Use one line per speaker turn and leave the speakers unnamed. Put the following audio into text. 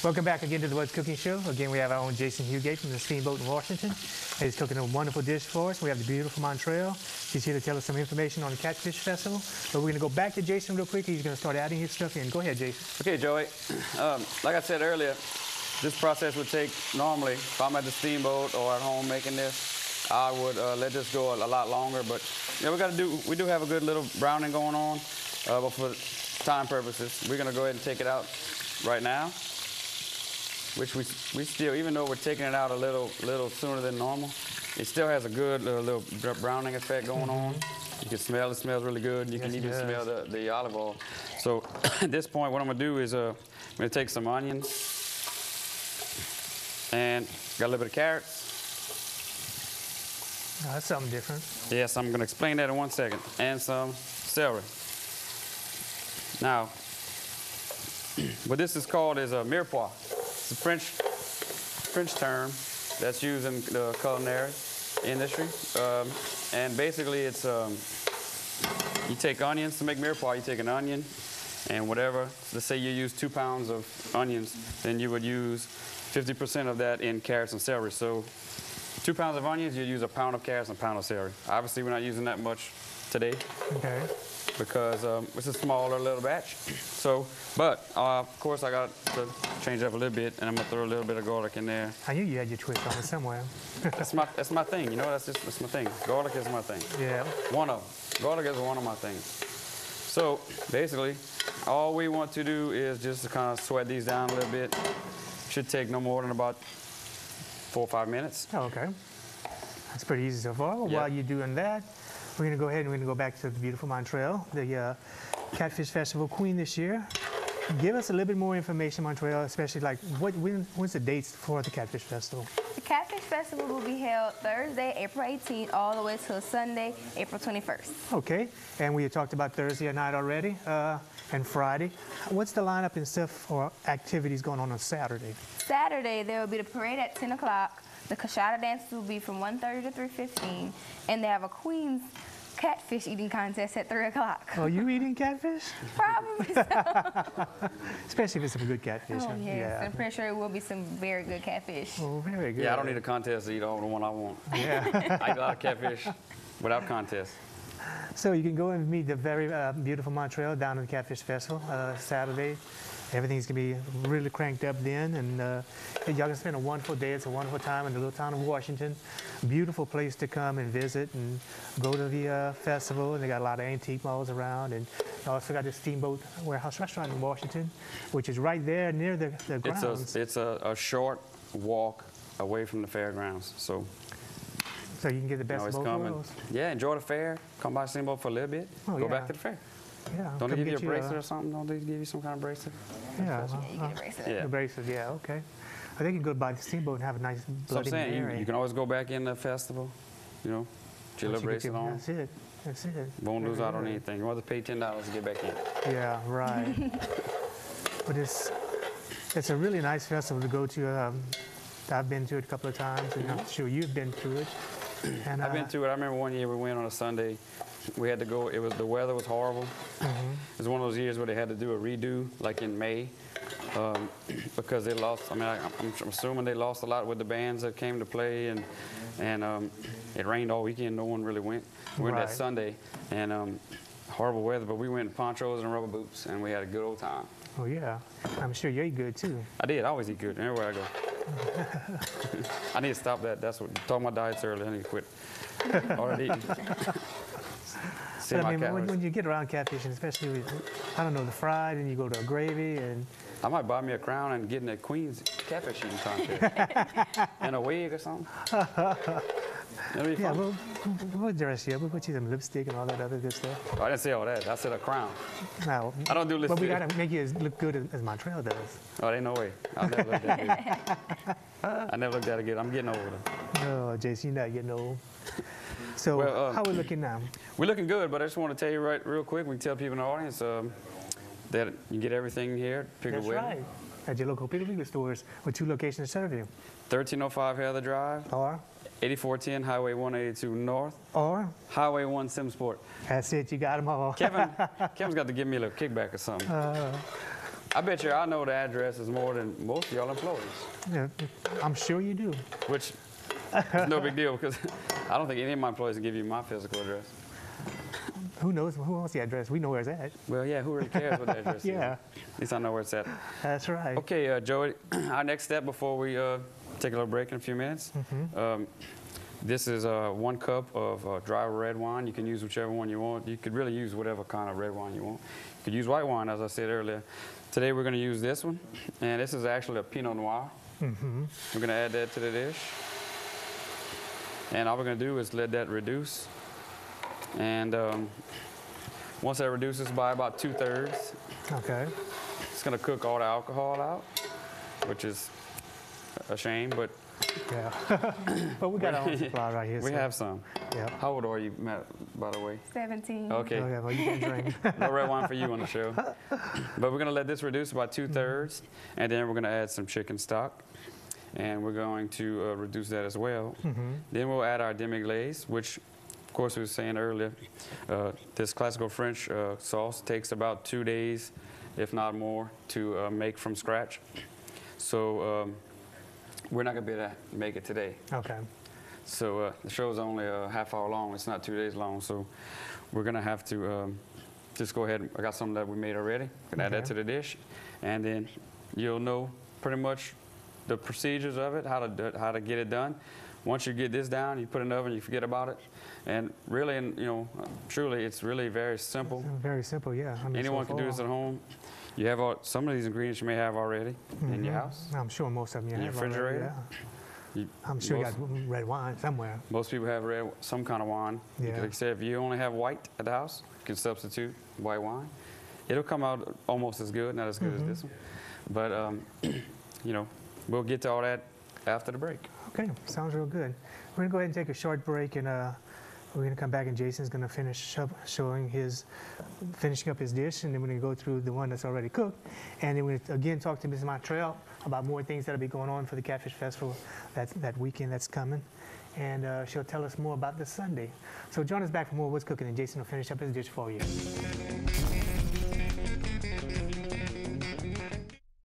Welcome back again to the What's Cooking Show. Again, we have our own Jason Hugate from the Steamboat in Washington. He's cooking a wonderful dish for us. We have the beautiful Montreal. He's here to tell us some information on the Catfish Festival. But we're going to go back to Jason real quick. He's going to start adding his stuff in. Go ahead, Jason.
Okay, Joey. Like I said earlier, this process would take, normally, if I'm at the Steamboat or at home making this, I would let this go a lot longer. But yeah, we do have a good little browning going on. But for time purposes, we're going to go ahead and take it out right now. Which we still, even though we're taking it out a little sooner than normal, it still has a good little browning effect going on. You can smell it smells really good. You can even smell the olive oil. So at this point, what I'm gonna do is I'm gonna take some onions and got a little bit of carrots.
Oh, that's something different.
Yes, I'm gonna explain that in 1 second. And some celery. Now, what this is called is a mirepoix. It's a French term that's used in the culinary industry. And basically it's, you take onions to make mirepoix, you take an onion and whatever, let's say you use 2 pounds of onions, then you would use 50% of that in carrots and celery. So 2 pounds of onions, you use a pound of carrots and a pound of celery. Obviously we're not using that much today. Okay. Because it's a smaller little batch. So, but of course I got to change it up a little bit, and I'm gonna throw a little bit of garlic in there.
I knew you had your twist on it somewhere.
That's my thing. You know, that's my thing. Garlic is my thing. Yeah. One of them. Garlic is one of my things. So basically, all we want to do is just to kind of sweat these down a little bit. Should take no more than about 4 or 5 minutes.
Oh, okay. That's pretty easy so far. Well, while you're doing that, we're going to go ahead and we're going to go back to the beautiful Montreal, the Catfish Festival queen this year. Give us a little bit more information, Montreal, especially like when's the dates for the Catfish Festival?
The Catfish Festival will be held Thursday, April 18th, all the way till Sunday, April 21st.
Okay, and we had talked about Thursday night already and Friday. What's the lineup and stuff for activities going on Saturday?
Saturday, there will be the parade at 10 o'clock. The Kashada dances will be from 1:30 to 3:15, and they have a Queen's catfish eating contest at 3 o'clock.
Oh, you eating catfish?
Probably so.
Especially if it's some good catfish.
Oh, yes. Yeah. I'm pretty sure it will be some very good catfish.
Oh, very good.
Yeah, I don't need a contest to eat all the one I want.
Yeah.
I eat a lot of catfish without contest.
So you can go and meet the very beautiful Montreal down at the Catfish Festival Saturday. Everything's going to be really cranked up then, and y'all can spend a wonderful day. It's a wonderful time in the little town of Washington. Beautiful place to come and visit and go to the festival. And they got a lot of antique malls around, and you also got the Steamboat Warehouse Restaurant in Washington, which is right there near the grounds.
It's a short walk away from the fairgrounds, so
you can get the best of both worlds.
Yeah, enjoy the fair. Come by Steamboat for a little bit. Go back to the fair.
Yeah,
don't they give you a bracelet or something? Don't they give you some kind of bracelet?
Yeah, you get a bracelet.
Yeah. A bracelet, yeah, okay. I think you can go by the Steamboat and have a nice Bloody Mary.
So I'm saying, you can always go back in the festival, you know, get your little bracelet on.
That's it. That's it.
Won't lose out on anything. You want to pay $10 to get back in.
Yeah, right. But it's a really nice festival to go to. I've been to it a couple of times, and I'm sure you've been to it. And,
I've been to it. I remember one year we went on a Sunday. We had to go. The weather was horrible. It was one of those years where they had to do a redo, like in May, because they lost. I mean, I'm assuming they lost a lot with the bands that came to play, and it rained all weekend. No one really went. We went that Sunday, and horrible weather. But we went in ponchos and rubber boots, and we had a good old time.
Oh yeah, I'm sure you ate good too.
I did. I always eat good everywhere I go. I need to stop that. That's what talking about diets earlier. I need to quit already eating.
But I mean, when you get around catfishing, especially with, I don't know, the fried, and you go to a gravy, and
I might buy me a crown and get in that Queen's catfish eating contest and a wig or something. That'd be fun.
We'll dress you up. We'll put you some lipstick and all that other good stuff.
Oh, I didn't say all that. I said a crown.
No,
I don't do lipstick.
But we gotta make you look good as Montreal does.
Oh, there ain't no way. I'll never look that good. I never looked that good. I'm getting older.
No, Jason, you're not getting old. So how are we looking now?
We're looking good, but I just want to tell you real quick. We can tell people in the audience that you get everything here.
That's right. At your local Piggly Wiggly stores with 2 locations to serve you.
1305 Heather Drive.
Or
8410 Highway 182 North.
Or
Highway 1 Simsport.
That's it. You got them all.
Kevin's got to give me a little kickback or something. I bet you I know the addresses more than most of y'all employees,
Yeah, I'm sure you do.
which is no big deal because I don't think any of my employees can give you my physical address.
Who knows? Who wants the address? We know where it's at.
Well, yeah, who really cares what the address is?
Yeah,
At least I know where it's at.
that's right.
Okay, Joey, our next step before we take a little break in a few minutes. This is 1 cup of dry red wine. You can use whichever one you want. You could really use whatever kind of red wine you want. You could use white wine, as I said earlier. Today we're going to use this one, and this is actually a Pinot Noir. We're going to add that to the dish. And all we're going to do is let that reduce. And once that reduces by about 2/3,
Okay.
it's going to cook all the alcohol out, which is a shame, but
Yeah. But we got our own supply right here.
we
so-
have some.
Yeah.
How old are you, Matt, by the way?
17.
Okay,
Okay, well, you can drink.
no red wine for you on the show. But we're going to let this reduce about 2/3, and then we're going to add some chicken stock. And we're going to reduce that as well. Then we'll add our demi-glaze, which, of course, we were saying earlier, this classical French sauce takes about 2 days, if not more, to make from scratch. So we're not going to be able to make it today.
Okay.
So the show's only a half hour long. It's not 2 days long. So we're going to have to just go ahead. I got some that we made already. Going to add that to the dish. And then you'll know pretty much the procedures of it, how to get it done. Once you get this down, you put it in the oven, you forget about it. And really, you know, truly, it's really very simple.
Very simple, yeah. I mean,
Anyone
so
can do this
far.
at home. You have some of these ingredients you may have already in your house.
I'm sure most of them you
In your
have already,
refrigerator?
yeah.
You-
I'm sure you
most-
got red wine somewhere.
Most people have some kind of wine.
Yeah.
Like I said, if you only have white at the house, you can substitute white wine. It'll come out almost as good, not as good as this one. But, you know, we'll get to all that after the break.
Okay, sounds real good. We're gonna go ahead and take a short break, and we're gonna come back, and Jason's gonna finish up finishing up his dish, and then we're gonna go through the one that's already cooked, and then we're gonna again talk to Ms. Montreal about more things that'll be going on for the Catfish Festival that weekend that's coming, and she'll tell us more about this Sunday. So join us back for more What's Cooking, and Jason will finish up his dish for you.